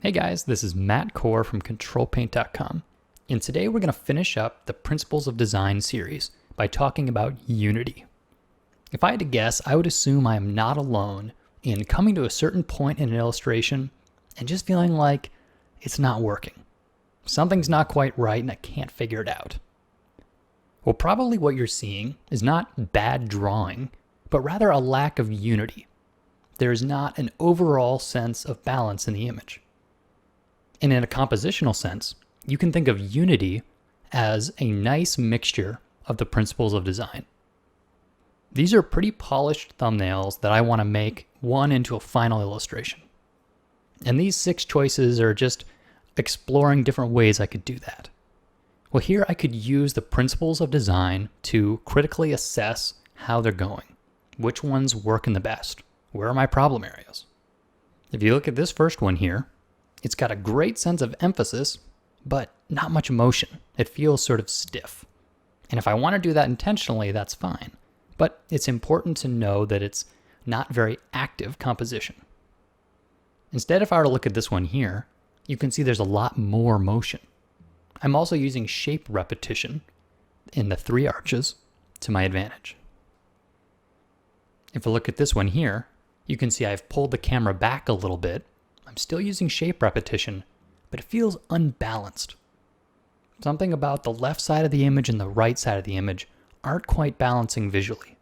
Hey guys, this is Matt Core from Ctrl+Paint.com, and today we're going to finish up the Principles of Design series by talking about Unity. If I had to guess, I would assume I am not alone in coming to a certain point in an illustration and just feeling like it's not working. Something's not quite right and I can't figure it out. Well, probably what you're seeing is not bad drawing, but rather a lack of unity. There is not an overall sense of balance in the image. And in a compositional sense, you can think of Unity as a nice mixture of the principles of design. These are pretty polished thumbnails that I want to make one into a final illustration. And these 6 choices are just exploring different ways I could do that. Well, here I could use the principles of design to critically assess how they're going. Which ones working the best? Where are my problem areas? If you look at this first one here, it's got a great sense of emphasis, but not much emotion. It feels sort of stiff. And if I want to do that intentionally, that's fine. But it's important to know that it's not very active composition. Instead, if I were to look at this one here, you can see there's a lot more motion. I'm also using shape repetition in the 3 arches to my advantage. If I look at this one here, you can see I've pulled the camera back a little bit. I'm still using shape repetition, but it feels unbalanced. Something about the left side of the image and the right side of the image aren't quite balancing visually.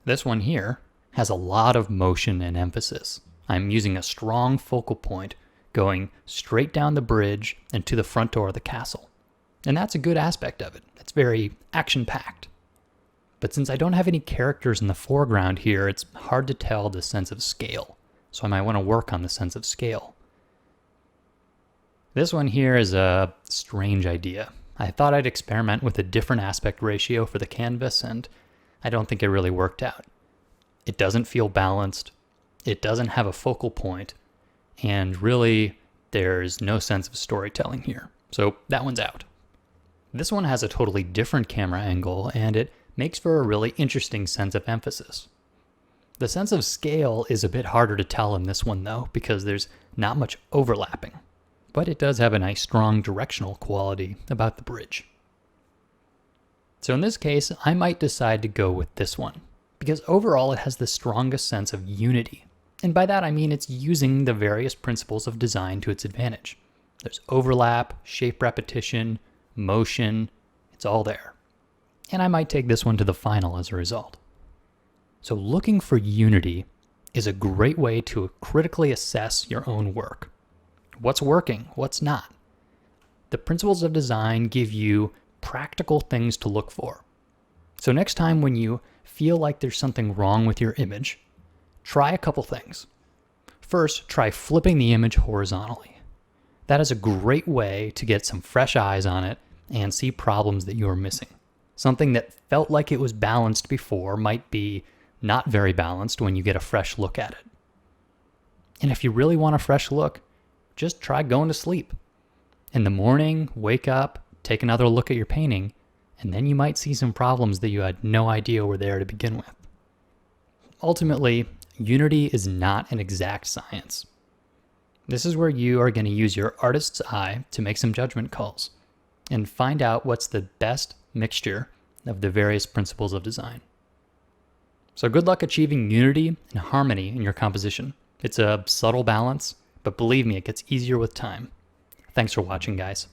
This one here has a lot of motion and emphasis. I'm using a strong focal point going straight down the bridge and to the front door of the castle. And that's a good aspect of it. It's very action-packed. But since I don't have any characters in the foreground here, it's hard to tell the sense of scale. So I might want to work on the sense of scale. This one here is a strange idea. I thought I'd experiment with a different aspect ratio for the canvas, and I don't think it really worked out. It doesn't feel balanced. It doesn't have a focal point. And really, there's no sense of storytelling here. So that one's out. This one has a totally different camera angle, and it makes for a really interesting sense of emphasis. The sense of scale is a bit harder to tell in this one though, because there's not much overlapping. But it does have a nice strong directional quality about the bridge. So in this case, I might decide to go with this one, because overall it has the strongest sense of unity. And by that I mean it's using the various principles of design to its advantage. There's overlap, shape repetition, motion, it's all there. And I might take this one to the final as a result. So looking for unity is a great way to critically assess your own work. What's working? What's not? The principles of design give you practical things to look for. So next time when you feel like there's something wrong with your image, try a couple things. First, try flipping the image horizontally. That is a great way to get some fresh eyes on it and see problems that you're missing. Something that felt like it was balanced before might be not very balanced when you get a fresh look at it. And if you really want a fresh look, just try going to sleep. In the morning, wake up, take another look at your painting, and then you might see some problems that you had no idea were there to begin with. Ultimately, Unity is not an exact science. This is where you are going to use your artist's eye to make some judgment calls and find out what's the best mixture of the various principles of design. So good luck achieving unity and harmony in your composition. It's a subtle balance, but believe me, it gets easier with time. Thanks for watching, guys.